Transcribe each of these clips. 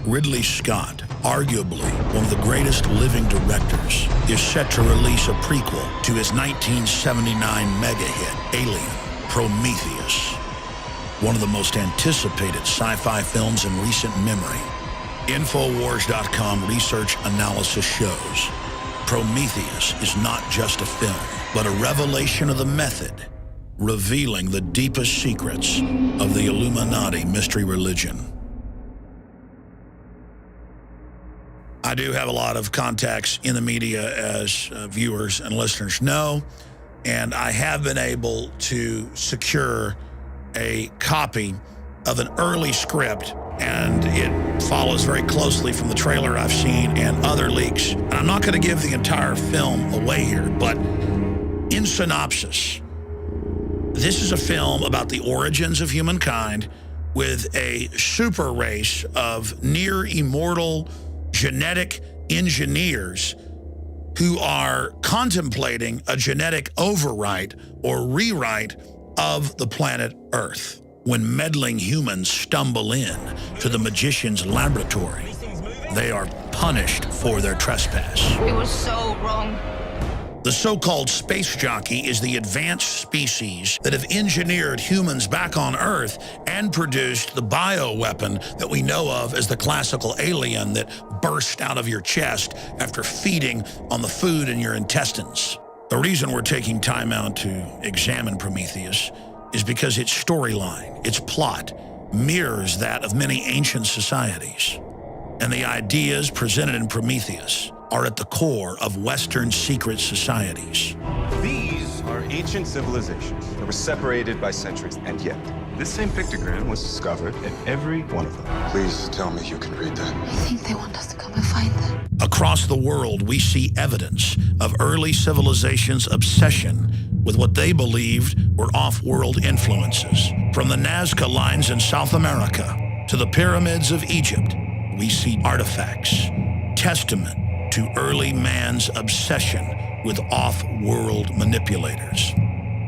Ridley Scott, arguably one of the greatest living directors, is set to release a prequel to his 1979 mega hit, Alien, Prometheus, one of the most anticipated sci-fi films in recent memory. Infowars.com research analysis shows Prometheus is not just a film, but a revelation of the method, revealing the deepest secrets of the Illuminati mystery religion. I do have a lot of contacts in the media, as viewers and listeners know, and I have been able to secure a copy of an early script, and it follows very closely from the trailer I've seen and other leaks. And I'm not going to give the entire film away here, but in synopsis, this is a film about the origins of humankind with a super race of near immortal genetic engineers who are contemplating a genetic overwrite or rewrite of the planet Earth when meddling humans stumble in to the magician's laboratory. They are punished for their trespass. It was so wrong. The so-called space jockey is the advanced species that have engineered humans back on Earth and produced the bioweapon that we know of as the classical alien that burst out of your chest after feeding on the food in your intestines. The reason we're taking time out to examine Prometheus is because its storyline, its plot, mirrors that of many ancient societies. And the ideas presented in Prometheus are at the core of Western secret societies. These are ancient civilizations that were separated by centuries, and yet this same pictogram was discovered in every one of them. Please tell me you can read that. I think they want us to come and find them. Across the world, we see evidence of early civilizations' obsession with what they believed were off-world influences. From the Nazca lines in South America to the pyramids of Egypt, we see artifacts, testament to early man's obsession with off-world manipulators.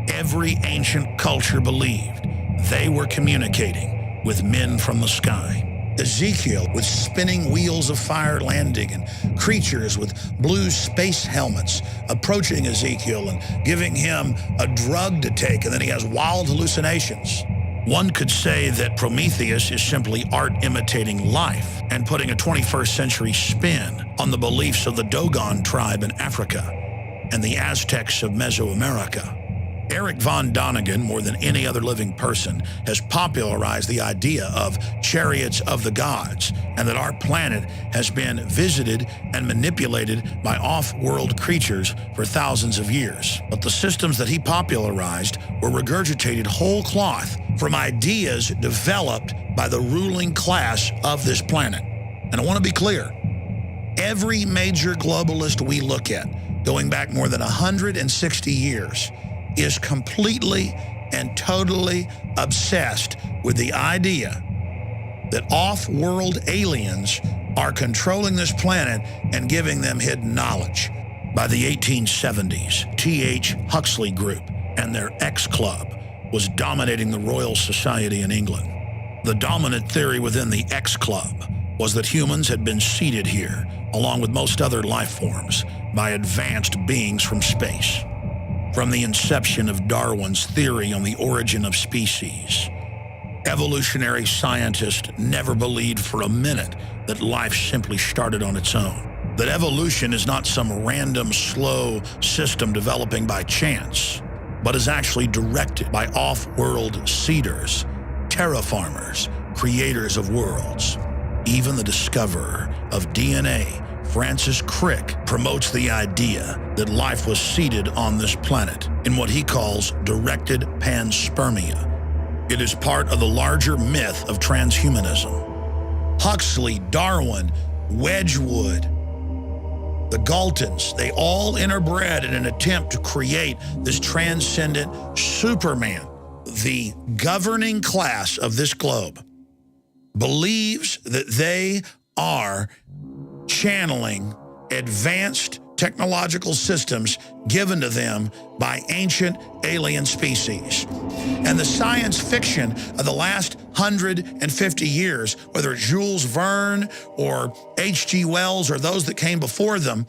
Every ancient culture believed they were communicating with men from the sky. Ezekiel with spinning wheels of fire landing and creatures with blue space helmets approaching Ezekiel and giving him a drug to take, and then he has wild hallucinations. One could say that Prometheus is simply art imitating life and putting a 21st century spin on the beliefs of the Dogon tribe in Africa and the Aztecs of Mesoamerica. Eric von Däniken, more than any other living person, has popularized the idea of chariots of the gods and that our planet has been visited and manipulated by off-world creatures for thousands of years. But the systems that he popularized were regurgitated whole cloth from ideas developed by the ruling class of this planet. And I want to be clear, every major globalist we look at, going back more than 160 years, is completely and totally obsessed with the idea that off-world aliens are controlling this planet and giving them hidden knowledge. By the 1870s, T.H. Huxley Group and their X Club was dominating the Royal Society in England. The dominant theory within the X Club was that humans had been seeded here, along with most other life forms, by advanced beings from space. From the inception of Darwin's theory on the origin of species, evolutionary scientists never believed for a minute that life simply started on its own. That evolution is not some random, slow system developing by chance, but is actually directed by off-world seeders, terraformers, creators of worlds. Even the discoverer of DNA, Francis Crick, promotes the idea that life was seeded on this planet in what he calls directed panspermia. It is part of the larger myth of transhumanism. Huxley, Darwin, Wedgwood, the Galtons, they all interbred in an attempt to create this transcendent Superman. The governing class of this globe believes that they are channeling advanced technological systems given to them by ancient alien species. And the science fiction of the last 150 years, whether it's Jules Verne or H.G. Wells or those that came before them,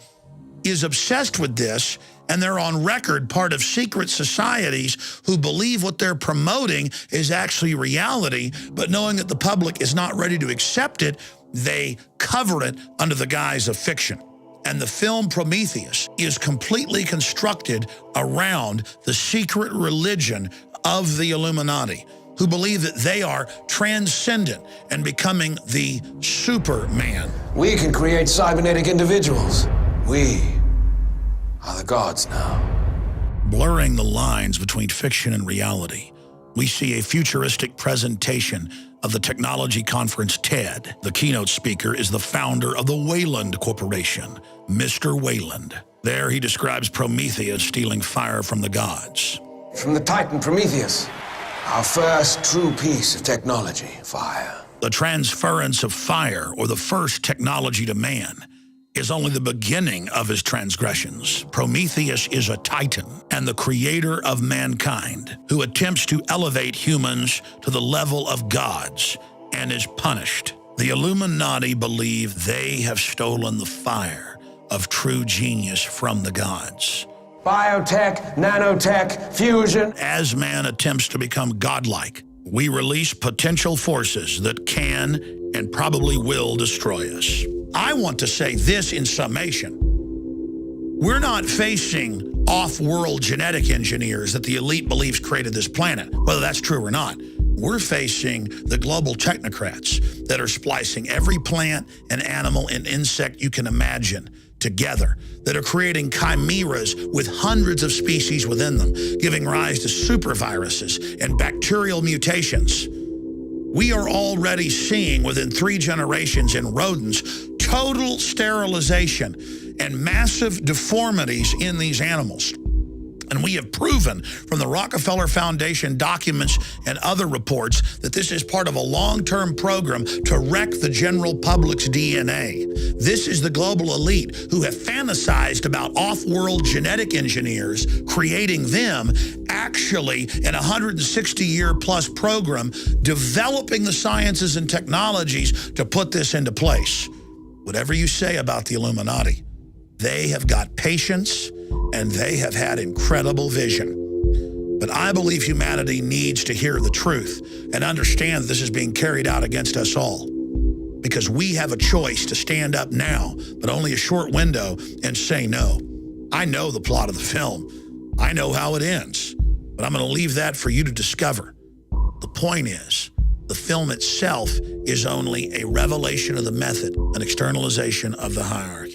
is obsessed with this, and they're on record part of secret societies who believe what they're promoting is actually reality, but knowing that the public is not ready to accept it, they cover it under the guise of fiction. And the film Prometheus is completely constructed around the secret religion of the Illuminati, who believe that they are transcendent and becoming the Superman. We can create cybernetic individuals. We are the gods now. Blurring the lines between fiction and reality, we see a futuristic presentation of the technology conference TED. The keynote speaker is the founder of the Wayland Corporation, Mr. Wayland. There he describes Prometheus stealing fire from the gods. From the Titan Prometheus, our first true piece of technology, fire. The transference of fire, or the first technology to man, is only the beginning of his transgressions. Prometheus is a titan and the creator of mankind who attempts to elevate humans to the level of gods and is punished. The Illuminati believe they have stolen the fire of true genius from the gods. Biotech, nanotech, fusion. As man attempts to become godlike, we release potential forces that can and probably will destroy us. I want to say this in summation. We're not facing off-world genetic engineers that the elite believes created this planet, whether that's true or not. We're facing the global technocrats that are splicing every plant and animal and insect you can imagine together, that are creating chimeras with hundreds of species within them, giving rise to superviruses and bacterial mutations. We are already seeing within 3 generations in rodents total sterilization and massive deformities in these animals. And we have proven from the Rockefeller Foundation documents and other reports that this is part of a long-term program to wreck the general public's DNA. This is the global elite who have fantasized about off-world genetic engineers, creating them actually in a 160-year-plus program, developing the sciences and technologies to put this into place. Whatever you say about the Illuminati, they have got patience and they have had incredible vision. But I believe humanity needs to hear the truth and understand that this is being carried out against us all. Because we have a choice to stand up now, but only a short window, and say no. I know the plot of the film. I know how it ends. But I'm going to leave that for you to discover. The point is, the film itself is only a revelation of the method, an externalization of the hierarchy.